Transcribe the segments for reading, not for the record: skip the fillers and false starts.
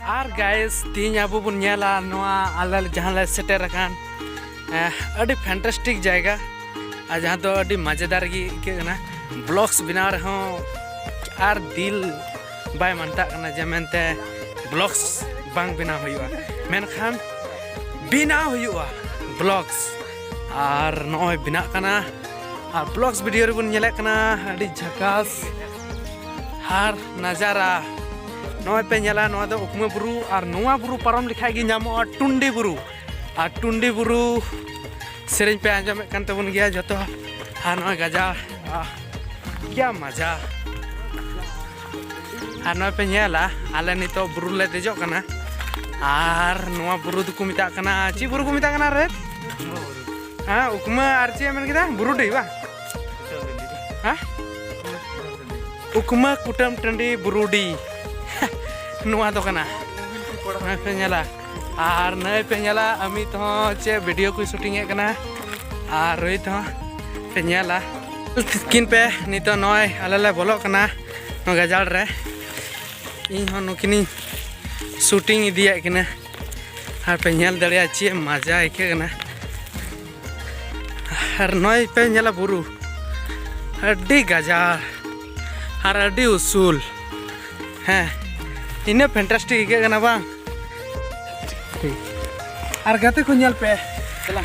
Ar guys, तीन अबू बुन नेला नोआ आले जहाँ ले सेटर रखान अड़ी फैंटास्टिक जाएगा आज जहाँ तो अड़ी मजेदार की ना ब्लॉग्स बिना रहे हों आर दिल बाय मनता करना जमेंते ब्लॉग्स बांग बिना हुआ मेनखान बिना हुआ ब्लॉग्स आर नोए बिना करना आर ब्लॉग्स वीडियो रे बुन नेले करना अड़ी झकास हार नजारा नोए पे नेला नोआ दो उकमे बुरु और नोआ बुरु पारम लिखाई गी नामो टुंडी बुरु और टुंडी बुरु सेरें पे आंजमे कान तबन गया जतो हार नोए गजा क्या मजा हार नोए पे नेला आले नितो बुरु ले देजो कना आर नोआ बुरु दुकु मिता कना ची बुरु को मिता कना रे हां उकमा आर ची मेन किदा बुरु दे बा हां उकमा कुटम टंडी बुरुडी नुआ तो कना नय पे नेला आर नय पे नेला अमी तो चे वीडियो को शूटिंग ए कना आर रोहित हो पे नेला किन पे नितो नय आलेले बोलो कना नो गजाल रे इन हो नुकिनी शूटिंग इदिया कना आर पे नेल दड़िया चे मजा आइके कना आर नय पे नेला बुरु अड्डी गजार आर अड्डी उसूल हैं इन्हें फैंटास्टिक के कना बांग आर गाते को नेल पे चला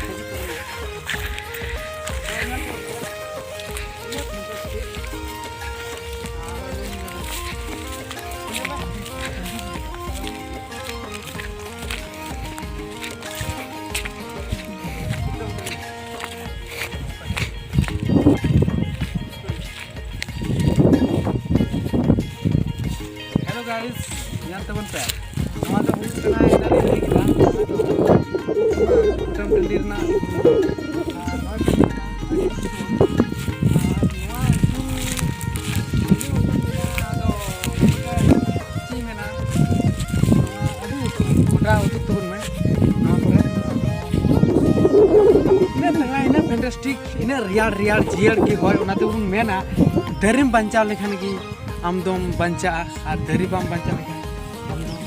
हेलो गाइस यहाँ तबन पे नवा तो हुई कना इधर ही लेकिन टम टंडीर ना फैंटास्टिक इन रियाल रियाल जियर की होय उना तो मेना दरिम बंचा लेखन की आमदम बंचा और दरी बाम बंचा लेखन आमदम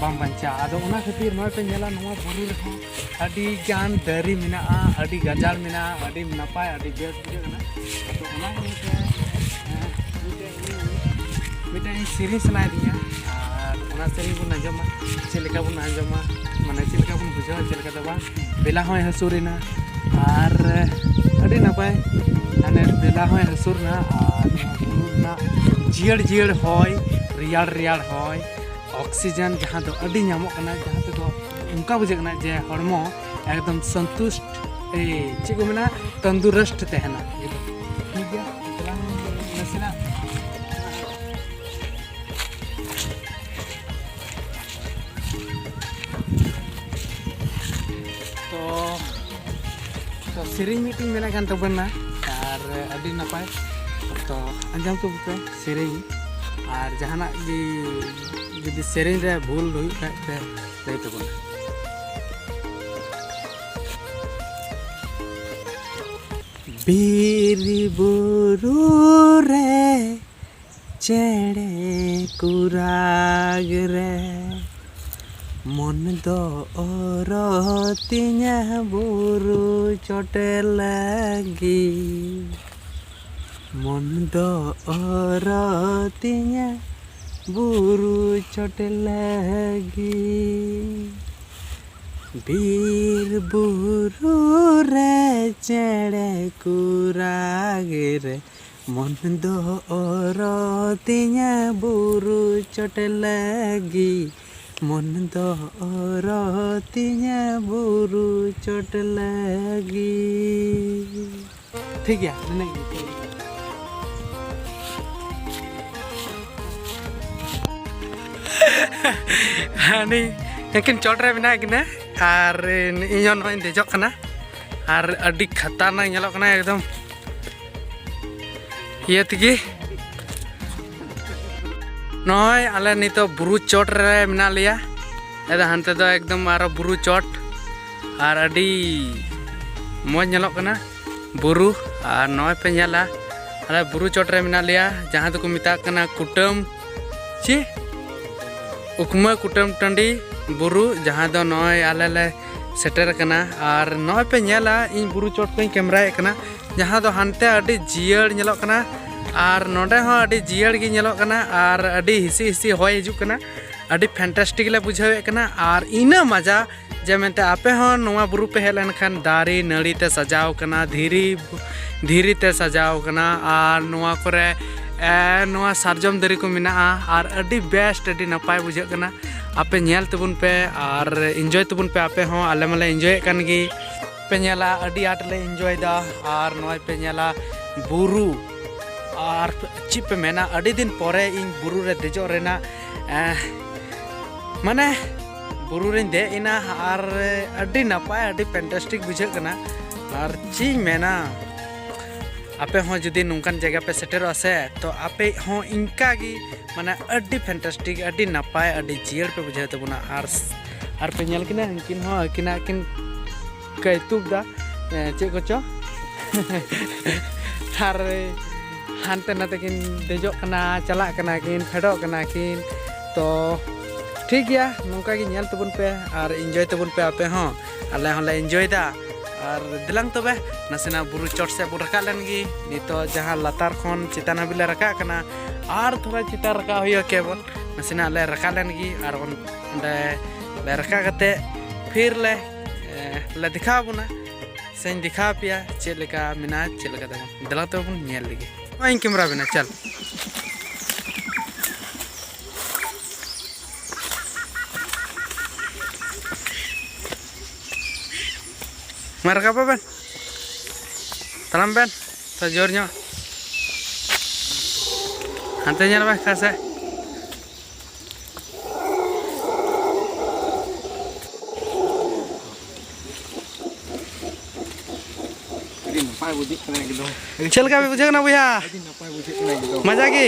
बाम बंचा आदो उना खातिर नय पे नेला नवा बुरु रे अडी गान दरी मिना अडी गजाल मिना अडी नपाय अडी बेस बुझे ना तो उना के मिटा सीरीज सुनाय दिया और उना सेरी बुन आंजमा चेलेका बुन आंजमा माने चेलेका बुन बुझा चेलेका दबा बेला होय हसुरिना और अड़ी नपाय अने बेला होय हसुरना और बुरुना जियर जियर होय रियाल रियाल होय ऑक्सीजन जहाँ तो अड़ी नामो कना जहाँ तो उनका बुझे कना जे हड़मो एकदम संतुष्ट चे को मेना तंदुरुस्त तहना ठीक है चला नसेना तो सेरिंग मीटिंग मेना कान तबना और अड़ी नपाय तो अंजाम तो पे सेरिंग और जहाना भी जुदी सेरिंग रे भूल हुई खाय पे लई तबना बीरी बुरु रे चेड़े कुराग रे मन दो औरतिया बुरु चोटे लगी मन दो औरतिया बुरु चोटे लगी बीर बुरु रे चेड़े कुराग रे मन दो औरतिया बुरु चोटे लगी मन दो औरतिया बुरु चोट लगी ठीक है नहीं लेकिन चोट रे बिना किना और इन नोय देजो कना और अडी खतरनाक नेलो कना एकदम ये तगी नय आले नितो बुरु चोट रे मिना लिया एदा हानते दो एकदम आरो बुरु चोट और अडी मौज नेलो कना बुरु और नय पे नेला आले बुरु चोट रे मिना लिया जहाँ तो को मिता कना कुटम ची उकमा कुटम टंडी बुरु जहाँ दो नॉय आले ले सेटर कना और नॉय पे नेला इन बुरु चोट को कैमरा कना जहाँ दो हानते अडी जियर नेलो कना और नोडे हो अडी जियर गी नेलो कना और अडी हिसी हिसी होय हिजु कना अडी फैंटास्टिक ले बुझावे कना और इना मजा जे मेनते आपे हो नोवा बुरु पे हेलन खान दारी नड़ी ते सजाव कना धीरी ते सजाव कना और नोवा करे नोवा सारजम दरी को मिना और अडी बेस्ट अडी नपाय बुझे कना आपे नेल तबुन पे और एंजॉय तबुन पे आपे हो आले माले एंजॉय कन गी पे नेला अडी आट ले एंजॉय दा और नोय पे नेला बुरु और ची पे मेना अडी दिन पोरे इन बुरु रे देजो रेना माने बुरु रे दे इना और अडी नपाय अडी फैंटास्टिक बुझे कना और ची मेना आपे हो जुदी नोंकान जगह पे सेटर आसे तो आपे हो इनका गी माने अडी फैंटास्टिक अडी नपाय अडी जियर पे बुझे तबुना और पे नेल किना इनकिन हो किना किन कैतुब दा चे कोचो और हानते नाते किन देजो कना चला कना किन फेडो कना किन तो ठीक गया नौका गी नेल तबुन पे और एंजॉय तबुन पे आपे हो आले होले एंजॉय दा और दिलांग तबे नसेना बुरु चोट से बुर रका लेनगी नितो जहाँ लतार खन चितान हाबिले रका कना और थोड़ा चितान रका हुयो केवल नसेना ले रका लेनगी और ओंडे ले रका कते फिर ले दिखा बुना सेन दिखा पिया चेक लेका मिना चेक लेका तबन दिलांग तबे बुन नेल लगी इन कैमरा बिना चल Mereka apa Ben? Talam Ben, sejornya. Hantainya apa kasih? Cil kami bujuk na buya. Maja ki?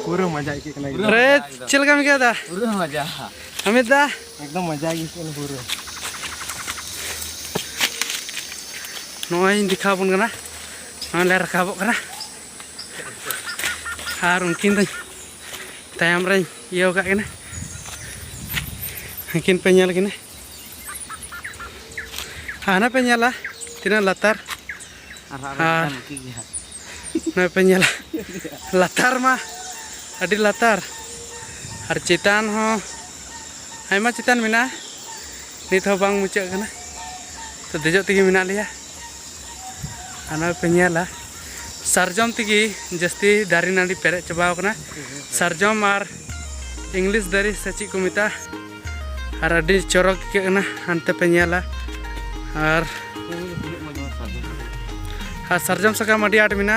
Pura maja ki kena gitu. Red, cil kami kya dah? Pura maja. Amit dah? Ekdom maja ki kena pura. Noy दिखा बुन कना ले रकाबो कना और उनकिन दई तायम रे यो का कना हकिन पे नेल किने हाना पे नेला तिना लतार ना पे नेला लतार मा अडी लतार और चितान हो आयमा चितान मिना नित हो बांग मुचे कना तो देजो तिगी मिना लिया आना पे नेला सारजम तिगी जस्ती दारी नाड़ी पेरे चबाव कना सारजम और इंग्लिश दारी सची को मिता और अडी चोरक के कना हानते पे नेला और सारजम सकाम अडी आट मिना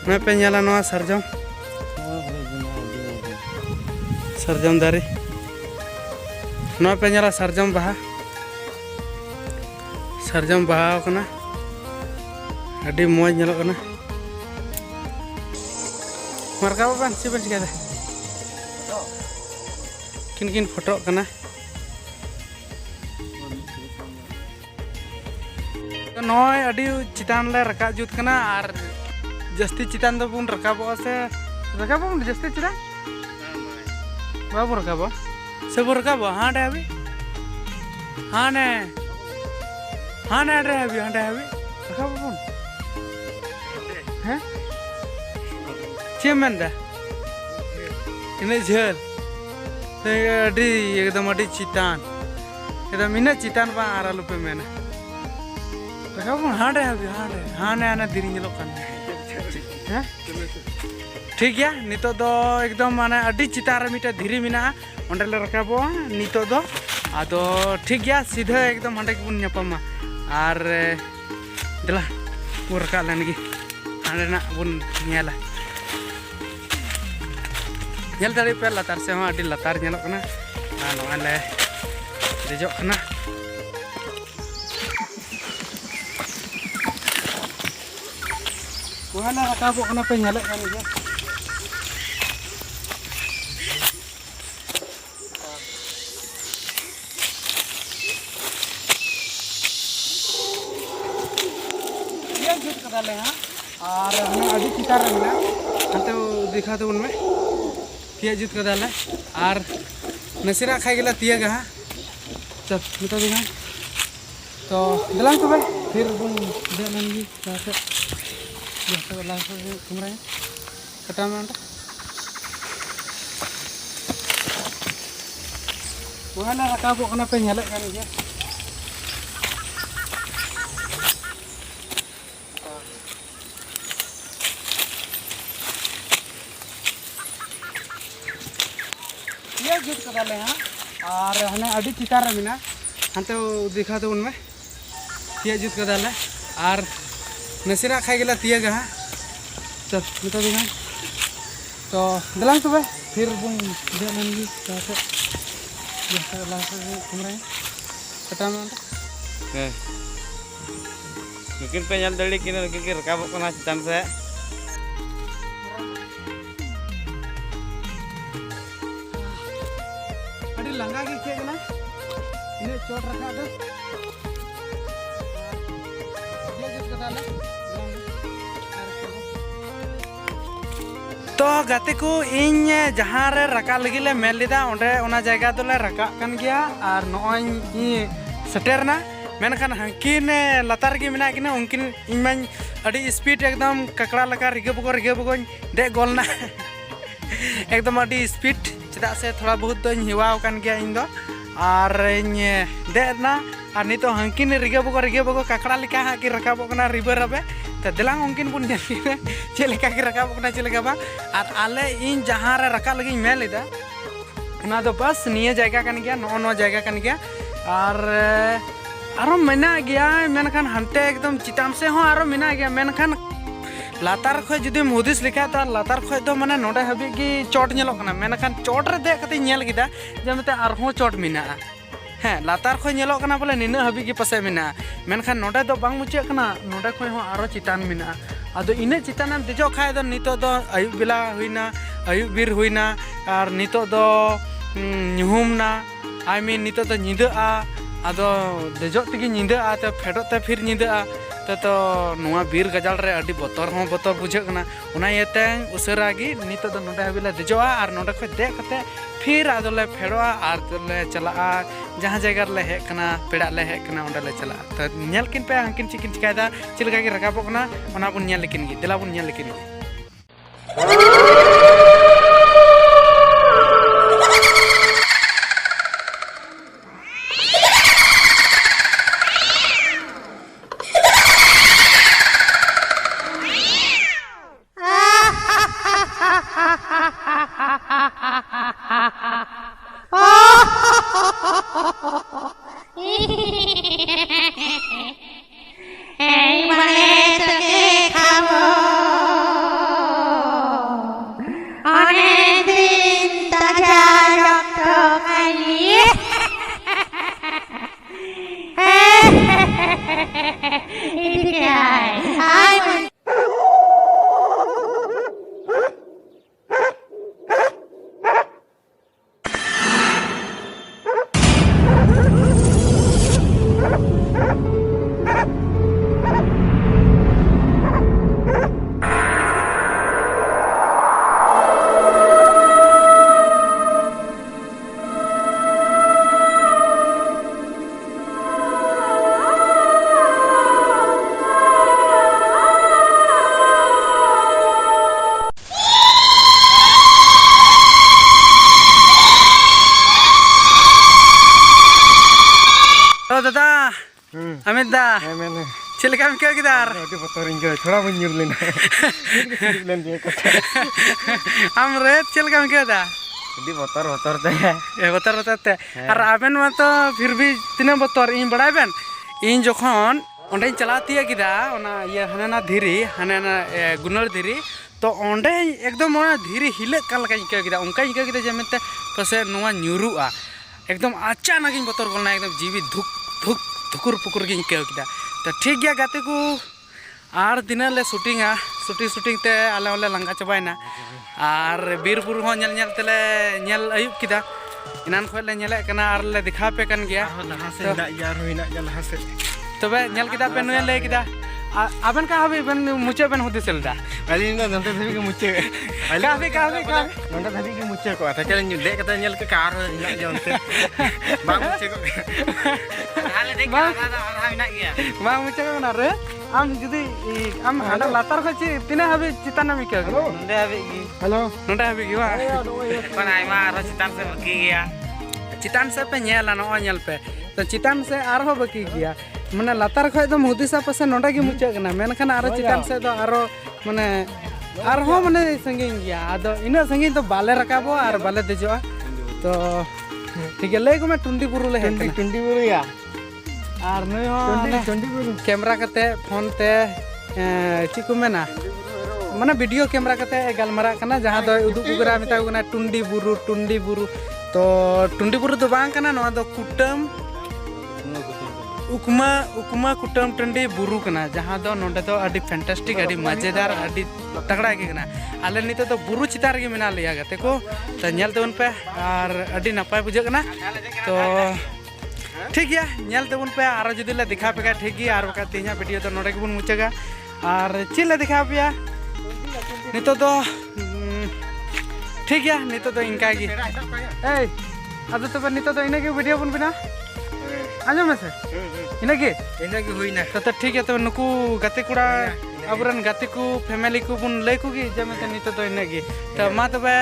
ना पे नेला नोआ सारजम दारी नोआ पे नेला सारजम बाहा कना अडी मौज नेलो कना मरका बाबा सिबन चिकादा किन किन फोटो कना तो नॉय अडी चितान ले रका जुत कना और जस्ती चितान दो बुन रकाबो से रकाबो जस्ती चितान बाबू रकाबो सब रकाबो हां डे अभी हां ने रे अभी रकाबो बुन हैं चेमंदा इने झल अडी एकदम अडी चितान एकदम इने चितान बा आरालु पे मेना रकाबो हां ने आना दिरी नेलो कान हैं ठीक गया नितो दो एकदम माने अडी चितान रे मिटा धीरी मिना ओंडे ले रकाबो नितो दो आदो ठीक गया सीधा एकदम हंडे बुन न्यापामा और दला वो रका लेनगी हांडे ना बुन नेला नेल दाड़ी पे लतार से हो अडी लतार नेलो कना आ नोआ ले देजो कना वहाना रकाबो कना पे नेले कना जे ले हाँ और हमें अभी चितार रहा है तो दिखा तो उनमें क्या जुत कर डाला और नसीना खाई गला तिया गा चल नितो दिना तो दलांग तो भाई फिर बुन दे नंगी जाते जैसे वाला तुमरा कटा में अंटा वहाला रकाबो कना पे nyalek kan dia ये जुट कदाले हां और हने अडी चितार मिना हंते दिखा दो उनमें ये जुट कदाले और नसीना खाई गला तिया गा चल नितो दिना तो दलांग तो भाई फिर बुन दे नंगी जाते जैसे वाला तुमरा कटा में अंटा mungkin penyal dari kini mungkin rekam kena citan saya अड़ी लंगा की क्या करना इन्हें चोट रखा दो ये जिस कदा ले तो गाते को इन जहाँ रे रका लगी ले मेल लिदा उन्हें उना जगह तो ले रका कन गया और नॉन ये सटेरना मैंने कहा हंकिन लतार की मिना किना उनकिन इनमें अड़ी स्पीड एकदम ककड़ा लगा रिगे बगो दे गोलना एकदम अड़ी स्पीड चदा से थोड़ा बहुत तो हिवा कान गया इन दो और दे ना और नितो हंकिन रिगे बगो ककड़ा लिखा हाँ कि रकाबो कना रिवर रबे तो दिलांग उनकिन बुन जल्दी चलेका कि रकाबो कना चलेका बा और आले इन जहाँ रे रका लगी मेल इदा ना तो बस निये जगह कान गया नो जगह कान गया और आरो मेना गया मेनखान हंते एकदम चिताम से हो आरो मेना गया मेनखान लातार खो जुदी मुदिस लिखा तो लातार खो तो माने नोडे हबी की चोट नेलोक ना मेनखान चोट रे दे कते नेल किदा जे मते आरो चोट मिना हैं लातार खो नेलोक ना बोले निना हबी की पसे मिना मेनखान नोडे दो बांग मुचे कना नोडे खो हो आरो चितान मिना आदो इने चितानम देजो खाय दो नितो दो आयु बेला हुइना आयु बीर हुइना और नितो दो नुहुमना आई मीन नितो दो निदा आदो देजोत तगी निंदा तो फेडोत ते फिर निंदा तो नुआ बीर गजाल रे अडी बतर हो बतर बुझे कना उना येते उसरा गी नितो दो नोडे हबिला देजोआ और नोडे खो दे कते फिर आदोले फेडोआ और ले चला जहां जगह ले हे कना पेड़ा ले हे कना ओंडे ले चला तो नेल किन पे हंकिन चिकिन चिकायदा चिलका गी रकाबो कना ओना बुन नेल लेकिन गी देला बुन नेल लेकिन गी दादा अमित दा मैंने चिलका में क्या किधर अभी बतौरें जो थोड़ा बहुत न्यूर लेना लेन दिया कुछ हम रेत चिलका में क्या था अभी बतौर ते ये बतौर ते और आबेन में तो फिर भी तीन बतौर इन बड़ा बेन इन जोखन ओंडे चलाती है किदा ओना ये हनेना धीरी हनेना गुनर धीरी तो ओंडे एकदम ओना धीरी हिले काल का इनका किदा उनका इनका किदा जमेते पसे नुआ न्यूरुआ एकदम अचानक इन बतौर गोलना एकदम जीवी धुक धुक धुकुर पुकुर गिन के किदा तो ठीक गया गाते को आर दिन ले शूटिंग ते आले ओले लंगा चबायना और बीरपुर हो नेल तेले नेल अयुब किदा इनान खोले नेले कना आर ले दिखा पे कन गया लहा से यार होइना लहा से तबे नेल किदा पे नुए ले किदा आबेन का हबी बन मुचे बन हुदे सेलदा Aling na nonton tapi ke muncul. काफी Nonton tapi ke muncul kok. Tapi kalau nyudek kata nyel ke kar nak jonte. Bang muncul kok. Hal dek ada nak ya. मा मुचे का रे आम जुदी आम हाडा लातार खची तिना हबी चितान नामी के Nonde habis gi. Halo. नोंडा हबी गिवा Kan ai ma aro citan se bagi ya. चितान से पे नेला नो नेल पे तो चितान से आरो बकी गया माने लातार खय तो मुदिसा पसे नोंडा गी मुचे कना मेनखान आरो चितान से तो आरो माने आरो माने संगिन गया आदो इना संगिन तो बाले रकाबो आर बाले देजोआ तो ठीक है ले को मैं टुंडी बुरु ले हेन Tundi buru ya. आर नय हो Tundi buru. कैमरा कते फोन ते ची को मेना माने वीडियो कैमरा कते गलमरा कना जहां दो उदुक उगरा मिता कना टुंडी बुरु तो टुंडी बुरु तो बांग कना नवा दो कुटम उकमा कुटम टंडी बुरु कना जहां दो नोंडे दो अडी फैंटास्टिक अडी मजेदार अडी तगड़ा के कना आले निते तो बुरु चितार गे मिना लिया गते को तो नेल तवन पे आर अडी नपाय बुझे कना तो ठीक है नेल तवन पे आरो जदी ले दिखा पे का ठीक है आर बका तिना वीडियो तो नोडे गेबुन मुचेगा आर चिले दिखा पिया नितो तो ठीक है नितो तो इनका गी ए अदो तो नितो तो इने के वीडियो बन बिना आजो में से इने के Ini lagi huina. तो ठीक है तो नुकु गते कुड़ा अबरन गते को फैमिली को बुन ले को गी जमे तो नितो तो इने गी तो मा तबे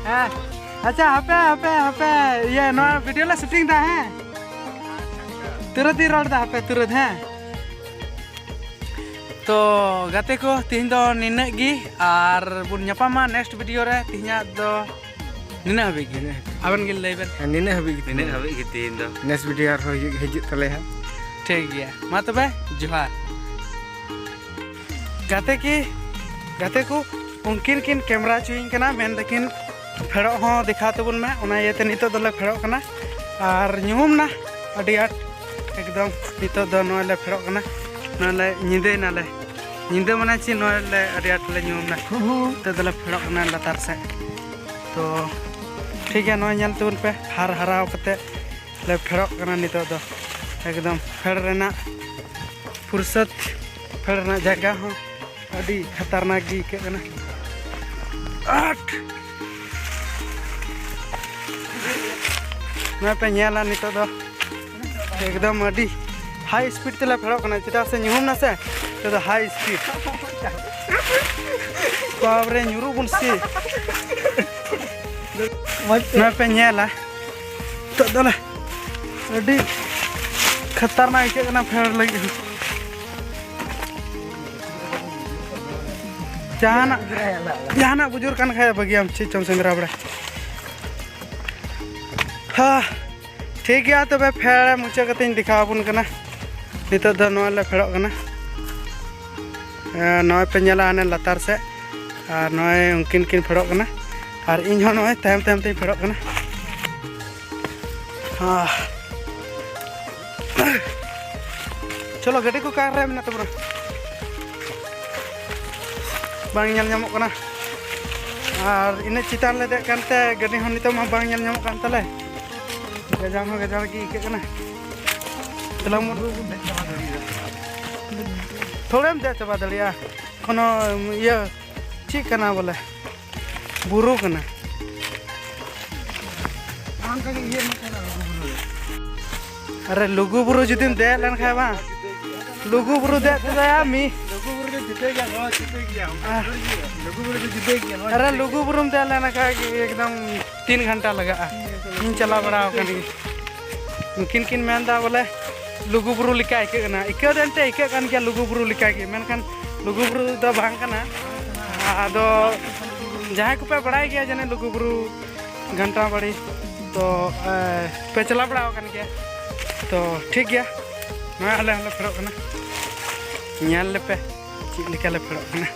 हां अच्छा हपे ये नो वीडियो ला शूटिंग दा है तुरंत ही रोड दा हपे तुरंत है तो गाते को तीन दो निने गी आर बुन ᱧᱟᱯᱟᱢᱟ नेक्स्ट वीडियो रे तिहना दो निने हबी गी आबन गे Lebon Ini nih habis gitu. Ini habis gitu indo. Next video harus hijau terlihat. ठीक गया मा तबे जोहार गाते को उनकिन किन कैमरा चुइंग कना मेन दकिन फेड़ो हो दिखा तबुन में ओना येते नितो दले फेड़ो कना आर ᱧᱩᱢ ना अडी आट एकदम नितो दो नोले फेड़ो कना नोले निदे नाले निदे माने ची नोले अडी आट ले ᱧᱩᱢ ना तो दले फेड़ो कना लतार से तो ठीक है नो ñal तबुन पे हार हराव कते ले फेड़ो कना नितो दो एकदम फेड़ रेना फुर्सत फेड़ रेना जगह हो अडी खतरनाक गी के कना आठ मैं पे नेला नितो दो एकदम अडी हाई स्पीड तेला फेड़ो कना चिता से ᱧᱩᱢ ना से तो हाई स्पीड बाबरे ᱧᱩᱨᱩ बुन सी मैं पे नेला तो दोला अडी खतरनाक के कना फेड़ लगी जहाना बुजुर्ग कन खाया बगियाम ची चम संग्रा बड़ा हाँ ठीक है तब फेड़ मुचा कते दिखा बुन कना नितो दो नोय ले फेड़ो कना नोय पे नेला आने लतार से और नोय उनकिन किन फेड़ो कना और इन हो नोय तायम तायम ते फेड़ो कना हाँ चलो गाड़ी को कार रे मेना तबरा बांग ñal ñamok kana और इन चितान ले दे कानते गाड़ी हो नितो मा बांग ñal ñamok kan तले गजाम की के कना तला मोर थोड़े में दे चबा दलिया कोनो ये ची कना बोले बुरु कना Ang kaki iya अरे लुगु बुरु जुदिम दे लन खाय बा लुगु बुरु दे तो या मी Lugu buru ke jite gya, oh jite gya. Lugu buru ke jite gya. अरे लुगु बुरुम दे लेना का एकदम 3 घंटा लगा इन चला बड़ा कनी किन किन मेंदा बोले लुगु बुरु लिका इके कना इके देंते इके कन के लुगु बुरु लिका के मेनखान लुगु बुरु द भांग कना आदो जहां को पे बड़ाई गया जने लुगु बुरु घंटा बड़ी तो पे चला बड़ा कन के तो ठीक गया मैं हले फेड़ो कना ñal ले पे ची लिका ले फेड़ो कना